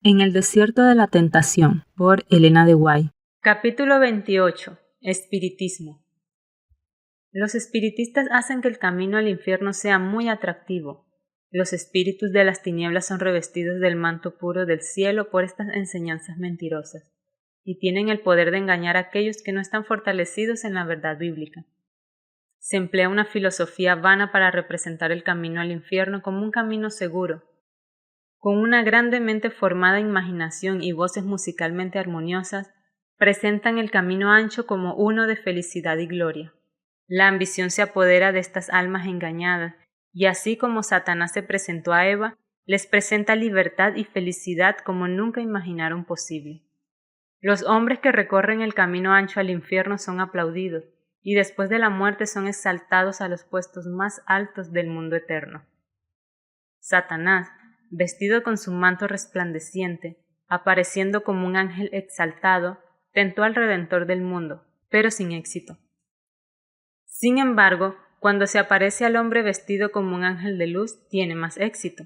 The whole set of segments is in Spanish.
En el desierto de la tentación, por Elena de White. Capítulo 28. Espiritismo. Los espiritistas hacen que el camino al infierno sea muy atractivo. Los espíritus de las tinieblas son revestidos del manto puro del cielo por estas enseñanzas mentirosas, y tienen el poder de engañar a aquellos que no están fortalecidos en la verdad bíblica. Se emplea una filosofía vana para representar el camino al infierno como un camino seguro. Con una grandemente formada imaginación y voces musicalmente armoniosas, presentan el camino ancho como uno de felicidad y gloria. La ambición se apodera de estas almas engañadas, y así como Satanás se presentó a Eva, les presenta libertad y felicidad como nunca imaginaron posible. Los hombres que recorren el camino ancho al infierno son aplaudidos, y después de la muerte son exaltados a los puestos más altos del mundo eterno. Satanás, vestido con su manto resplandeciente, apareciendo como un ángel exaltado, tentó al Redentor del mundo, pero sin éxito. Sin embargo, cuando se aparece al hombre vestido como un ángel de luz, tiene más éxito.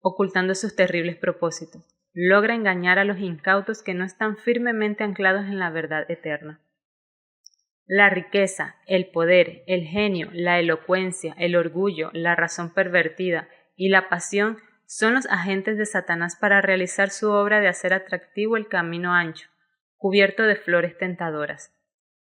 Ocultando sus terribles propósitos, logra engañar a los incautos que no están firmemente anclados en la verdad eterna. La riqueza, el poder, el genio, la elocuencia, el orgullo, la razón pervertida y la pasión son los agentes de Satanás para realizar su obra de hacer atractivo el camino ancho, cubierto de flores tentadoras.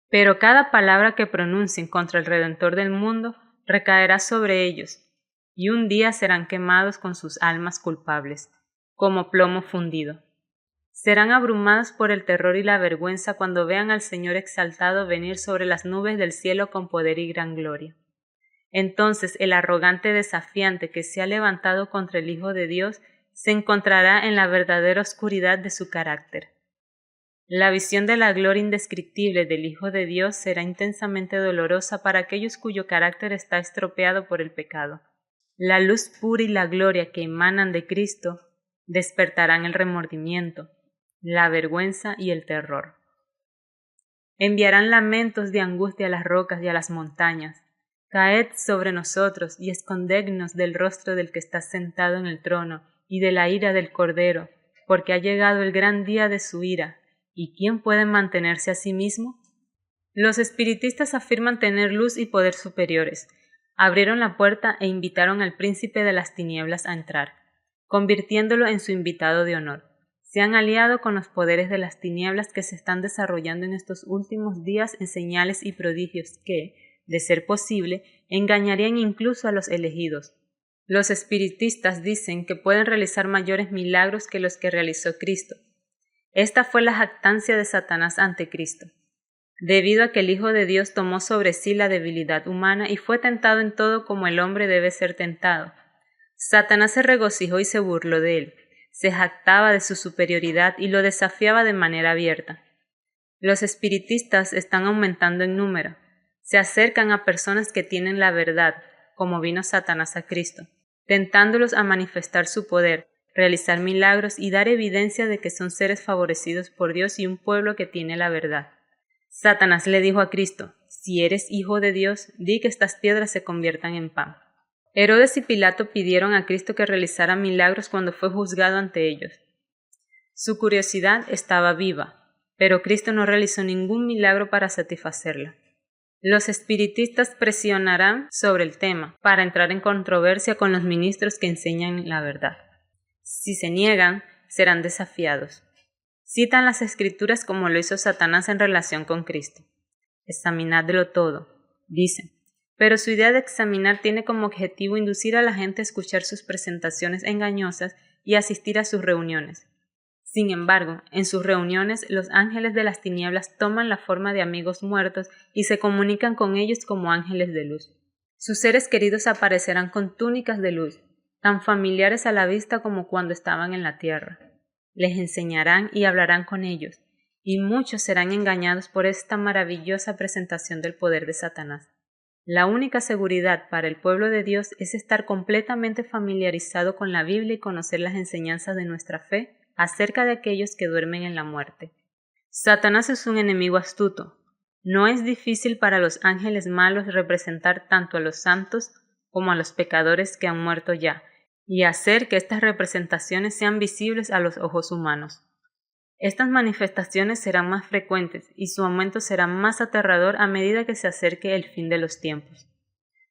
Pero cada palabra que pronuncien contra el Redentor del mundo recaerá sobre ellos, y un día serán quemados con sus almas culpables, como plomo fundido. Serán abrumados por el terror y la vergüenza cuando vean al Señor exaltado venir sobre las nubes del cielo con poder y gran gloria. Entonces el arrogante desafiante que se ha levantado contra el Hijo de Dios se encontrará en la verdadera oscuridad de su carácter. La visión de la gloria indescriptible del Hijo de Dios será intensamente dolorosa para aquellos cuyo carácter está estropeado por el pecado. La luz pura y la gloria que emanan de Cristo despertarán el remordimiento, la vergüenza y el terror. Enviarán lamentos de angustia a las rocas y a las montañas. Caed sobre nosotros y escondednos del rostro del que está sentado en el trono y de la ira del Cordero, porque ha llegado el gran día de su ira. ¿Y quién puede mantenerse a sí mismo? Los espiritistas afirman tener luz y poder superiores. Abrieron la puerta e invitaron al príncipe de las tinieblas a entrar, convirtiéndolo en su invitado de honor. Se han aliado con los poderes de las tinieblas que se están desarrollando en estos últimos días en señales y prodigios que, de ser posible, engañarían incluso a los elegidos. Los espiritistas dicen que pueden realizar mayores milagros que los que realizó Cristo. Esta fue la jactancia de Satanás ante Cristo, debido a que el Hijo de Dios tomó sobre sí la debilidad humana y fue tentado en todo como el hombre debe ser tentado. Satanás se regocijó y se burló de él, se jactaba de su superioridad y lo desafiaba de manera abierta. Los espiritistas están aumentando en número, se acercan a personas que tienen la verdad, como vino Satanás a Cristo, tentándolos a manifestar su poder, realizar milagros y dar evidencia de que son seres favorecidos por Dios y un pueblo que tiene la verdad. Satanás le dijo a Cristo: si eres hijo de Dios, di que estas piedras se conviertan en pan. Herodes y Pilato pidieron a Cristo que realizara milagros cuando fue juzgado ante ellos. Su curiosidad estaba viva, pero Cristo no realizó ningún milagro para satisfacerla. Los espiritistas presionarán sobre el tema para entrar en controversia con los ministros que enseñan la verdad. Si se niegan, serán desafiados. Citan las Escrituras como lo hizo Satanás en relación con Cristo. Examinadlo todo, dicen. Pero su idea de examinar tiene como objetivo inducir a la gente a escuchar sus presentaciones engañosas y asistir a sus reuniones. Sin embargo, en sus reuniones los ángeles de las tinieblas toman la forma de amigos muertos y se comunican con ellos como ángeles de luz. Sus seres queridos aparecerán con túnicas de luz, tan familiares a la vista como cuando estaban en la tierra. Les enseñarán y hablarán con ellos, y muchos serán engañados por esta maravillosa presentación del poder de Satanás. La única seguridad para el pueblo de Dios es estar completamente familiarizado con la Biblia y conocer las enseñanzas de nuestra fe acerca de aquellos que duermen en la muerte. Satanás es un enemigo astuto. No es difícil para los ángeles malos representar tanto a los santos como a los pecadores que han muerto ya, y hacer que estas representaciones sean visibles a los ojos humanos. Estas manifestaciones serán más frecuentes y su aumento será más aterrador a medida que se acerque el fin de los tiempos.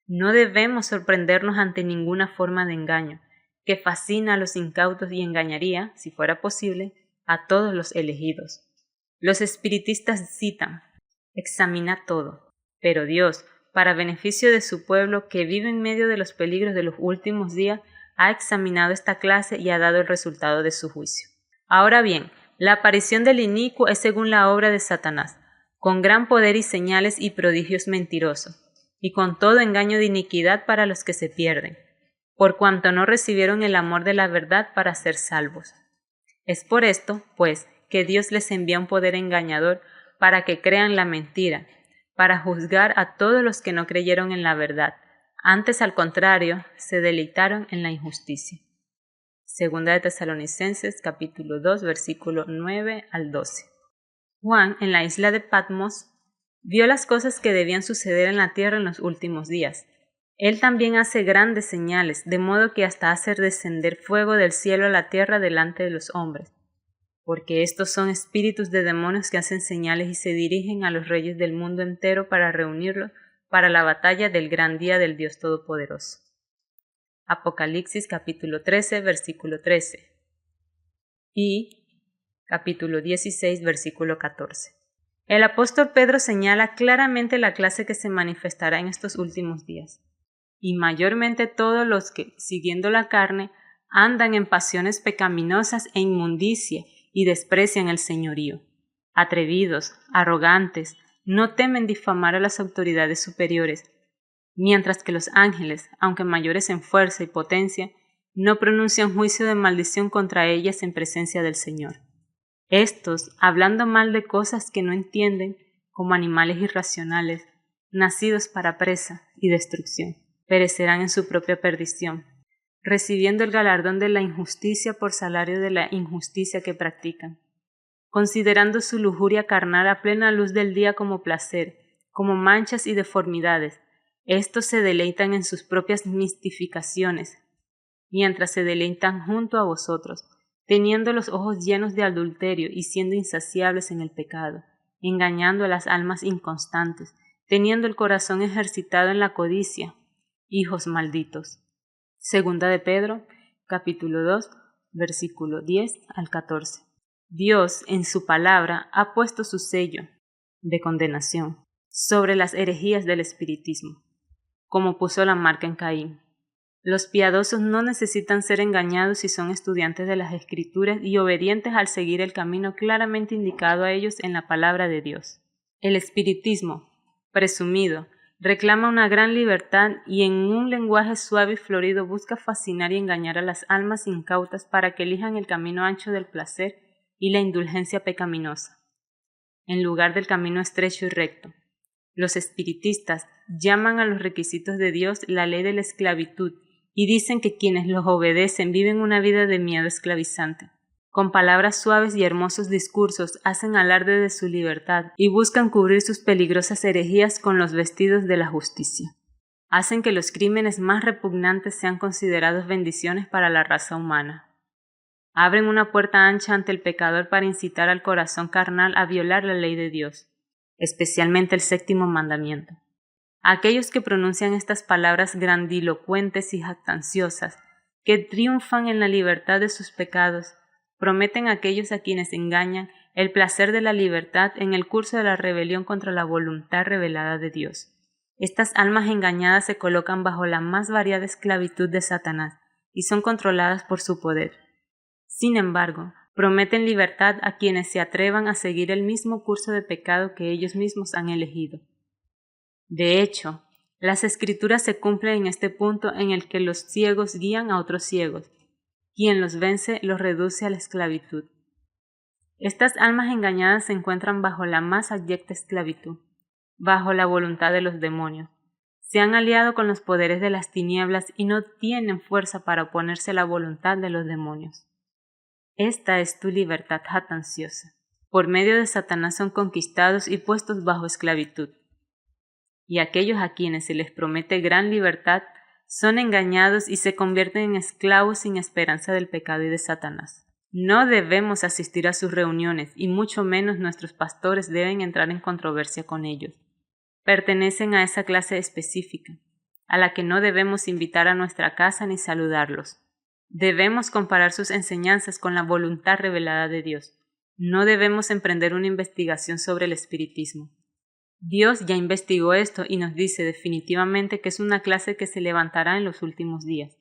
No debemos sorprendernos ante ninguna forma de engaño, que fascina a los incautos y engañaría, si fuera posible, a todos los elegidos. Los espiritistas citan: examina todo, pero Dios, para beneficio de su pueblo que vive en medio de los peligros de los últimos días, ha examinado esta clase y ha dado el resultado de su juicio. Ahora bien, la aparición del inicuo es según la obra de Satanás, con gran poder y señales y prodigios mentirosos, y con todo engaño de iniquidad para los que se pierden, por cuanto no recibieron el amor de la verdad para ser salvos. Es por esto, pues, que Dios les envía un poder engañador para que crean la mentira, para juzgar a todos los que no creyeron en la verdad. Antes, al contrario, se deleitaron en la injusticia. Segunda de Tesalonicenses, capítulo 2, versículo 9 al 12. Juan, en la isla de Patmos, vio las cosas que debían suceder en la tierra en los últimos días. Él también hace grandes señales, de modo que hasta hace descender fuego del cielo a la tierra delante de los hombres, porque estos son espíritus de demonios que hacen señales y se dirigen a los reyes del mundo entero para reunirlos para la batalla del gran día del Dios Todopoderoso. Apocalipsis capítulo 13, versículo 13 y capítulo 16, versículo 14. El apóstol Pedro señala claramente la clase que se manifestará en estos últimos días, y mayormente todos los que, siguiendo la carne, andan en pasiones pecaminosas e inmundicia y desprecian el señorío. Atrevidos, arrogantes, no temen difamar a las autoridades superiores, mientras que los ángeles, aunque mayores en fuerza y potencia, no pronuncian juicio de maldición contra ellas en presencia del Señor. Estos, hablando mal de cosas que no entienden, como animales irracionales, nacidos para presa y destrucción, perecerán en su propia perdición, recibiendo el galardón de la injusticia por salario de la injusticia que practican, considerando su lujuria carnal a plena luz del día como placer, como manchas y deformidades. Estos se deleitan en sus propias mistificaciones, mientras se deleitan junto a vosotros, teniendo los ojos llenos de adulterio y siendo insaciables en el pecado, engañando a las almas inconstantes, teniendo el corazón ejercitado en la codicia, hijos malditos. Segunda de Pedro, capítulo 2, versículo 10 al 14. Dios, en su palabra, ha puesto su sello de condenación sobre las herejías del espiritismo, como puso la marca en Caín. Los piadosos no necesitan ser engañados si son estudiantes de las Escrituras y obedientes al seguir el camino claramente indicado a ellos en la palabra de Dios. El espiritismo, presumido, reclama una gran libertad y en un lenguaje suave y florido busca fascinar y engañar a las almas incautas para que elijan el camino ancho del placer y la indulgencia pecaminosa, en lugar del camino estrecho y recto. Los espiritistas llaman a los requisitos de Dios la ley de la esclavitud y dicen que quienes los obedecen viven una vida de miedo esclavizante. Con palabras suaves y hermosos discursos hacen alarde de su libertad y buscan cubrir sus peligrosas herejías con los vestidos de la justicia. Hacen que los crímenes más repugnantes sean considerados bendiciones para la raza humana. Abren una puerta ancha ante el pecador para incitar al corazón carnal a violar la ley de Dios, especialmente el séptimo mandamiento. Aquellos que pronuncian estas palabras grandilocuentes y jactanciosas, que triunfan en la libertad de sus pecados, prometen a aquellos a quienes engañan el placer de la libertad en el curso de la rebelión contra la voluntad revelada de Dios. Estas almas engañadas se colocan bajo la más variada esclavitud de Satanás y son controladas por su poder. Sin embargo, prometen libertad a quienes se atrevan a seguir el mismo curso de pecado que ellos mismos han elegido. De hecho, las Escrituras se cumplen en este punto en el que los ciegos guían a otros ciegos. Quien los vence los reduce a la esclavitud. Estas almas engañadas se encuentran bajo la más abyecta esclavitud, bajo la voluntad de los demonios. Se han aliado con los poderes de las tinieblas y no tienen fuerza para oponerse a la voluntad de los demonios. Esta es tu libertad jactanciosa. Por medio de Satanás son conquistados y puestos bajo esclavitud. Y aquellos a quienes se les promete gran libertad son engañados y se convierten en esclavos sin esperanza del pecado y de Satanás. No debemos asistir a sus reuniones y mucho menos nuestros pastores deben entrar en controversia con ellos. Pertenecen a esa clase específica, a la que no debemos invitar a nuestra casa ni saludarlos. Debemos comparar sus enseñanzas con la voluntad revelada de Dios. No debemos emprender una investigación sobre el espiritismo. Dios ya investigó esto y nos dice definitivamente que es una clase que se levantará en los últimos días,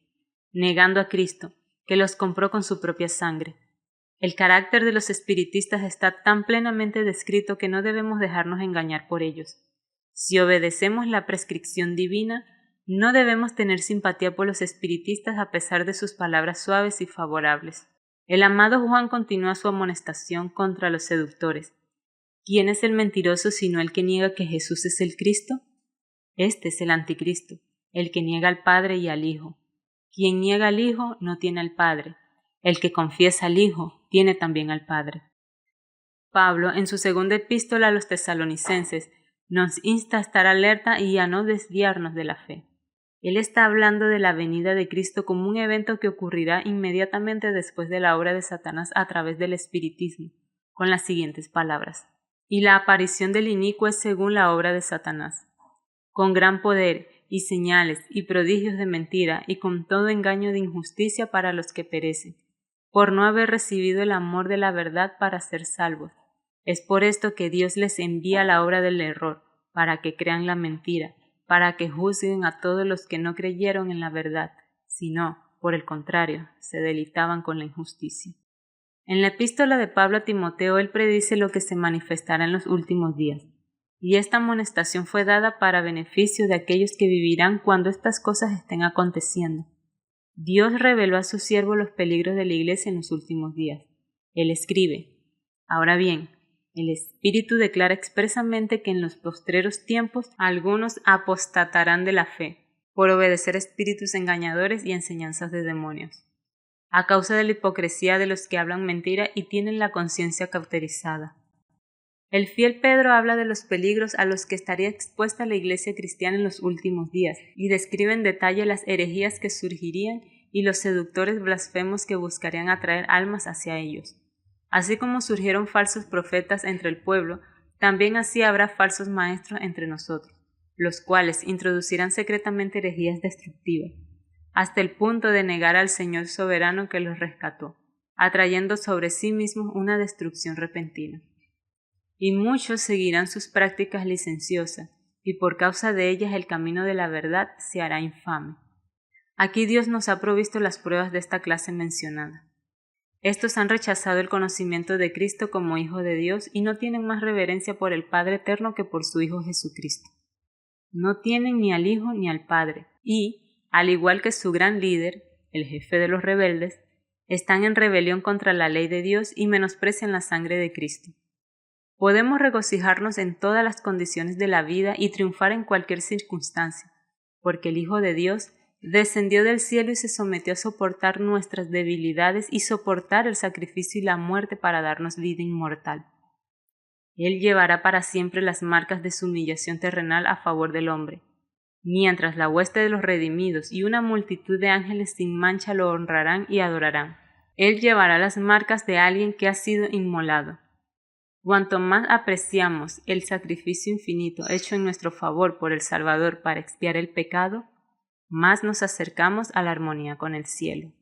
negando a Cristo, que los compró con su propia sangre. El carácter de los espiritistas está tan plenamente descrito que no debemos dejarnos engañar por ellos. Si obedecemos la prescripción divina, no debemos tener simpatía por los espiritistas a pesar de sus palabras suaves y favorables. El amado Juan continúa su amonestación contra los seductores. ¿Quién es el mentiroso sino el que niega que Jesús es el Cristo? Este es el anticristo, el que niega al Padre y al Hijo. Quien niega al Hijo no tiene al Padre. El que confiesa al Hijo tiene también al Padre. Pablo, en su segunda epístola a los tesalonicenses, nos insta a estar alerta y a no desviarnos de la fe. Él está hablando de la venida de Cristo como un evento que ocurrirá inmediatamente después de la obra de Satanás a través del espiritismo, con las siguientes palabras: y la aparición del inicuo es según la obra de Satanás, con gran poder y señales y prodigios de mentira y con todo engaño de injusticia para los que perecen, por no haber recibido el amor de la verdad para ser salvos. Es por esto que Dios les envía la obra del error, para que crean la mentira, para que juzguen a todos los que no creyeron en la verdad, sino, por el contrario, se deleitaban con la injusticia. En la epístola de Pablo a Timoteo, él predice lo que se manifestará en los últimos días, y esta amonestación fue dada para beneficio de aquellos que vivirán cuando estas cosas estén aconteciendo. Dios reveló a su siervo los peligros de la iglesia en los últimos días. Él escribe: ahora bien, el Espíritu declara expresamente que en los postreros tiempos algunos apostatarán de la fe, por obedecer espíritus engañadores y enseñanzas de demonios, a causa de la hipocresía de los que hablan mentira y tienen la conciencia cauterizada. El fiel Pedro habla de los peligros a los que estaría expuesta la iglesia cristiana en los últimos días y describe en detalle las herejías que surgirían y los seductores blasfemos que buscarían atraer almas hacia ellos. Así como surgieron falsos profetas entre el pueblo, también así habrá falsos maestros entre nosotros, los cuales introducirán secretamente herejías destructivas, hasta el punto de negar al Señor soberano que los rescató, atrayendo sobre sí mismos una destrucción repentina. Y muchos seguirán sus prácticas licenciosas, y por causa de ellas el camino de la verdad se hará infame. Aquí Dios nos ha provisto las pruebas de esta clase mencionada. Estos han rechazado el conocimiento de Cristo como Hijo de Dios y no tienen más reverencia por el Padre eterno que por su Hijo Jesucristo. No tienen ni al Hijo ni al Padre y, al igual que su gran líder, el jefe de los rebeldes, están en rebelión contra la ley de Dios y menosprecian la sangre de Cristo. Podemos regocijarnos en todas las condiciones de la vida y triunfar en cualquier circunstancia, porque el Hijo de Dios descendió del cielo y se sometió a soportar nuestras debilidades y soportar el sacrificio y la muerte para darnos vida inmortal. Él llevará para siempre las marcas de su humillación terrenal a favor del hombre, mientras la hueste de los redimidos y una multitud de ángeles sin mancha lo honrarán y adorarán. Él llevará las marcas de alguien que ha sido inmolado. Cuanto más apreciamos el sacrificio infinito hecho en nuestro favor por el Salvador para expiar el pecado, más nos acercamos a la armonía con el cielo.